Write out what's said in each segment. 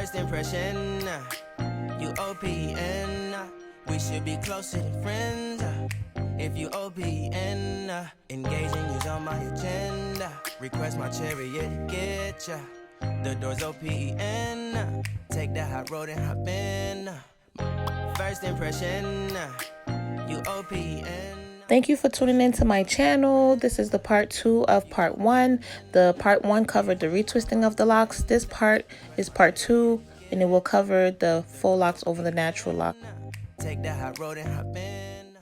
First impression, you OPN. We should be closer than friends. If you OPN, engaging you's on my agenda. Request my chariot to get ya. The door's OPN. Take that hot road and hop in. First impression, you OPN. Thank you for tuning into my channel. This is the part 2 of part 1. The part 1 covered the retwisting of the locks. This part is part 2, and it will cover the faux locks over the natural lock. Take that hot road and hop in.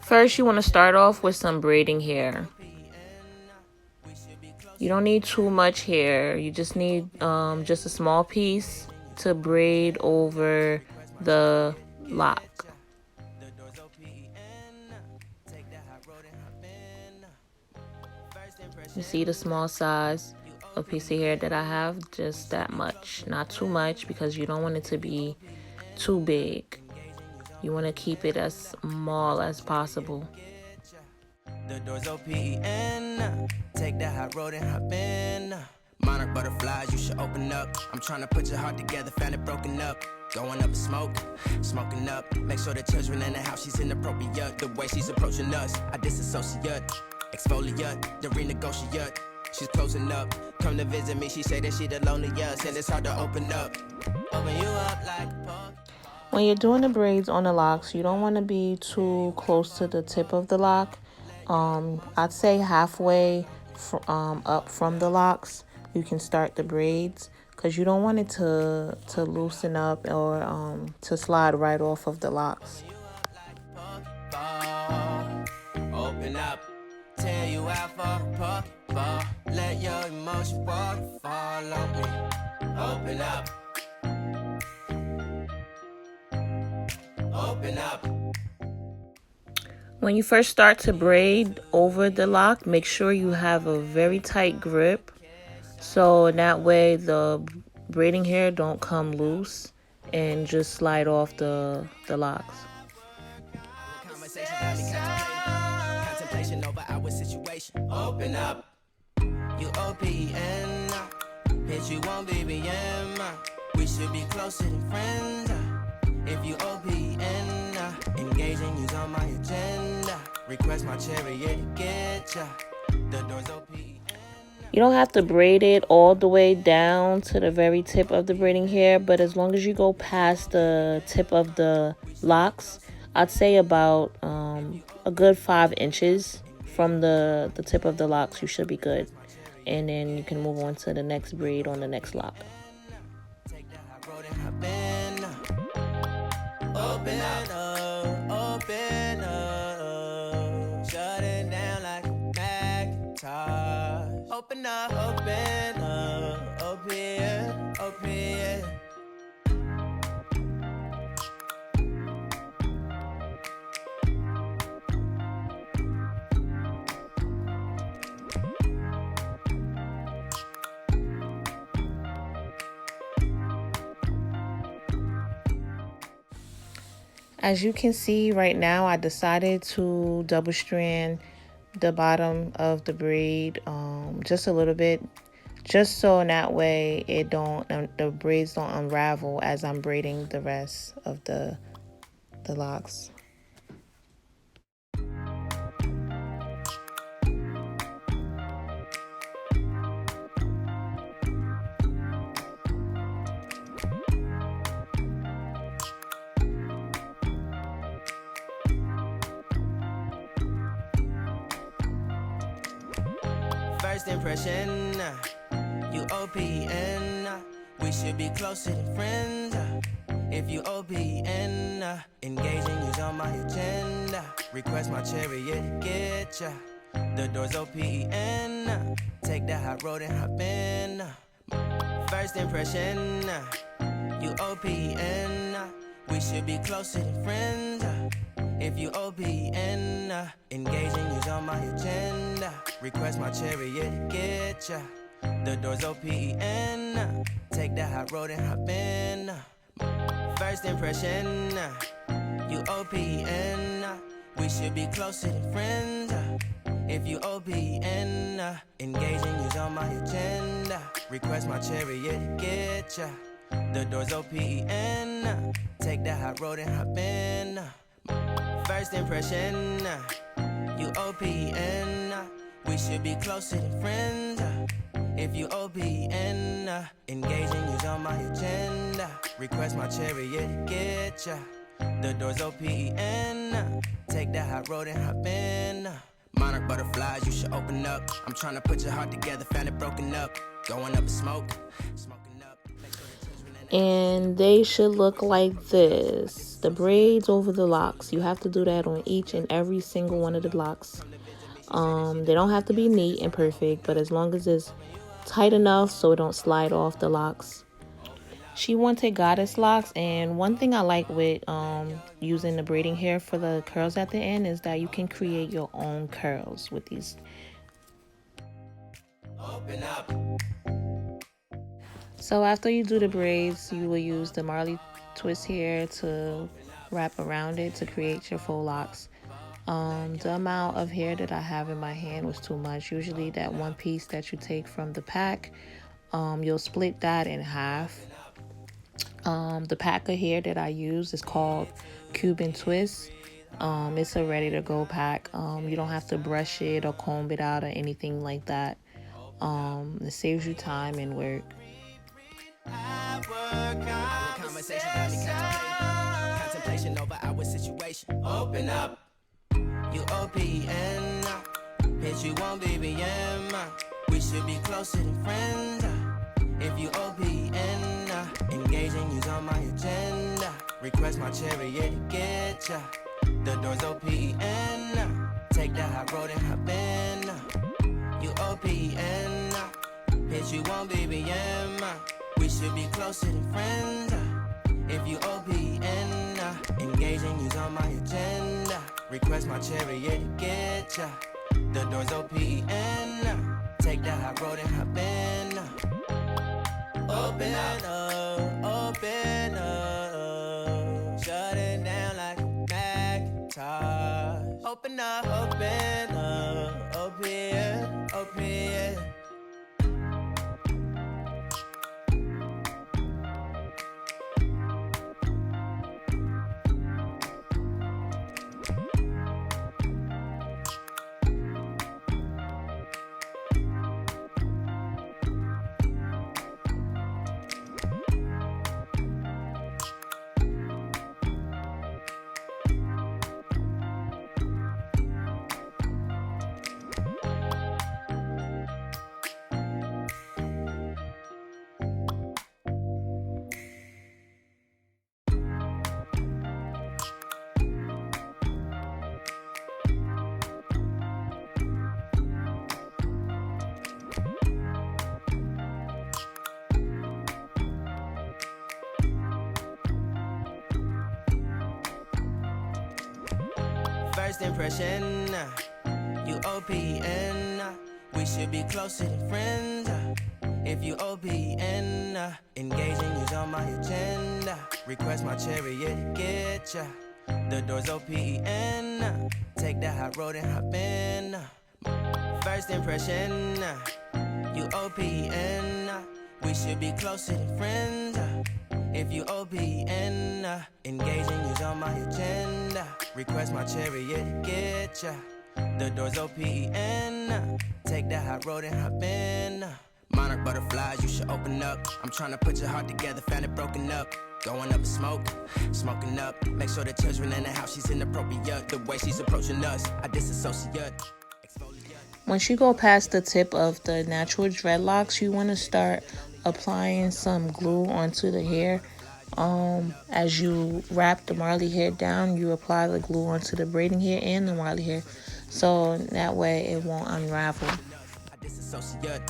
First, you want to start off with some braiding hair. You don't need too much hair. You just need just a small piece to braid over the lock. You see the small size of piece of hair that I have? Just that much. Not too much because you don't want it to be too big. You want to keep it as small as possible. The door's OPN. Take that hot road and hop in. Monarch butterflies, you should open up. I'm trying to put your heart together, found it broken up. Going up in smoke, smoking up. Make sure the children in the house, she's inappropriate. The way she's approaching us, I disassociate. Exfoliate, the renegotiate. She's closing up. Come to visit me, she say that she the loneliest, and it's hard to open up. Open you up like a pub. When you're doing the braids on the locks, you don't want to be too close to the tip of the lock. I'd say halfway up from the locks, you can start the braids because you don't want it to loosen up or to slide right off of the locks. Open up, tear you out for ball. Let your emotion fall on me. Open up. Open up. When you first start to braid over the lock, make sure you have a very tight grip. So in that way the braiding hair don't come loose and just slide off the locks. Contemplation over our situation. Open up. You OPN. Bitch, you won't BBM. We should be closer than friends. If you OPN, engaging you's on my agenda. Request my chariot to get ya. The door's OPN. You don't have to braid it all the way down to the very tip of the braiding hair, but as long as you go past the tip of the locks, I'd say about a good 5 inches from the tip of the locks, you should be good. And then you can move on to the next braid on the next lock. Open up, open up, shut it down like a Macintosh. Open up, open, open. As you can see right now, I decided to double strand the bottom of the braid just a little bit, just so in that way the braids don't unravel as I'm braiding the rest of the locks. First impression, you OPN. We should be closer than friends. If you OPN, engaging you's on my agenda. Request my chariot to get ya. The door's OPN. Take that hot road and hop in. First impression, you OPN. We should be closer than friends. If you OPN, engaging you's on my agenda. Request my chariot to get ya. The door's OPN. Take that hot road and hop in. First impression, you OPN. We should be closer than friends. If you OPN, engaging you's on my agenda. Request my chariot to get ya. The door's open. Take the hot road and hop in. First impression, you OPN. We should be closer than friends. If you OPN, engaging you's on my agenda. Request my chariot to get ya. The door's OPN. Take the hot road and hop in. Monarch butterflies, you should open up. I'm trying to put your heart together, found it broken up. Going up in smoke, smoking up. And they should look like this. The braids over the locks. You have to do that on each and every single one of the locks. They don't have to be neat and perfect, but as long as it's tight enough so it don't slide off the locks. She wanted goddess locks, and one thing I like with using the braiding hair for the curls at the end is that you can create your own curls with these. Open up. So after you do the braids, you will use the Marley twist hair to wrap around it to create your faux locks. The amount of hair that I have in my hand was too much. Usually that one piece that you take from the pack, you'll split that in half. The pack of hair that I use is called Cuban Twist. It's a ready to go pack. You don't have to brush it or comb it out or anything like that. It saves you time and work. Conversation got me contemplation over our situation. Open up. You OPN. Bitch, you won't BBM. We should be closer than friends. If you OPN, engaging you's on my agenda. Request my chariot to get ya. The door's OPN. Take the hot road and hop in. You OPN. Bitch, you won't BBM. We should be closer than friends. If you OPN, engaging you's on my agenda. Request my chariot to get ya. The door's OPN. Take the hot road and hop in. Open up, open up. Shut it down like a Macintosh. Open up, open, open. First impression, you OPN. We should be closer than friends. If you OPN, engaging you's on my agenda. Request my chariot to get ya. The door's OPN. Take the hot road and hop in. First impression, you OPN. We should be closer than friends. If you OPN, engaging you's on my agenda. Request my chariot to get ya. The door's OPN. Take the hot road and hop in. Monarch butterflies, you should open up. I'm trying to put your heart together, found it broken up. Going up in smoke, smoking up. Make sure the children in the house, she's inappropriate. The way she's approaching us, I disassociate. Once you go past the tip of the natural dreadlocks, you want to start applying some glue onto the hair. As you wrap the Marley hair down, you apply the glue onto the braiding hair and the Marley hair, so that way it won't unravel. I disassociate,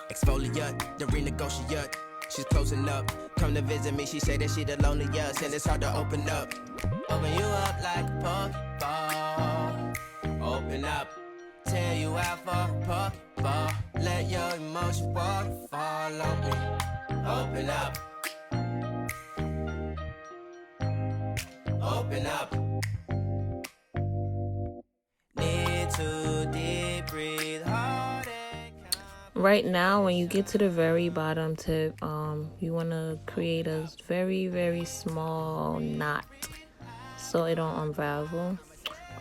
exfoliate, the renegotiate. She's closing up, come to visit me. She say that she the loneliest, and it's hard to open up. Open you up like a Pokeball. Open up, tear you out for a Pokeball. Let your emotion waterfall on me. Open up. Open up. Need to deep breathe hard. Right now, when you get to the very bottom tip, you want to create a very small knot so it don't unravel.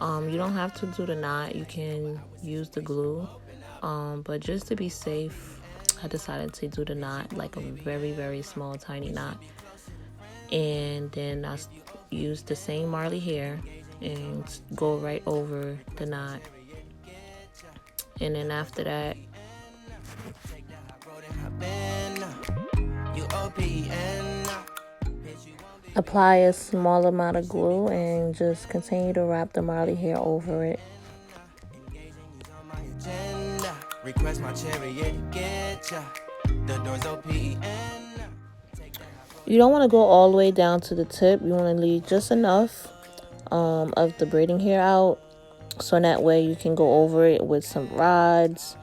You don't have to do the knot, you can use the glue, but just to be safe, I decided to do the knot, like a very small tiny knot. And then I use the same Marley hair and go right over the knot. And then after that, apply a small amount of glue and just continue to wrap the Marley hair over it. Request my chariot to get ya. The doors open. You don't want to go all the way down to the tip. You want to leave just enough of the braiding hair out, so that way you can go over it with some rods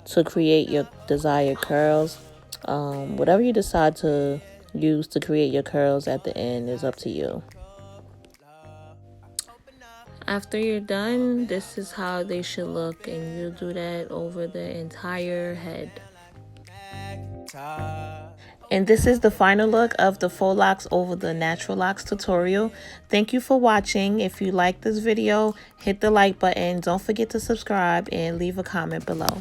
to create your desired curls. Whatever you decide to use to create your curls at the end is up to you. After you're done, this is how they should look, and you do that over the entire head. And this is the final look of the faux locks over the natural locks tutorial. Thank you for watching. If you like this video, hit the like button. Don't forget to subscribe and leave a comment below.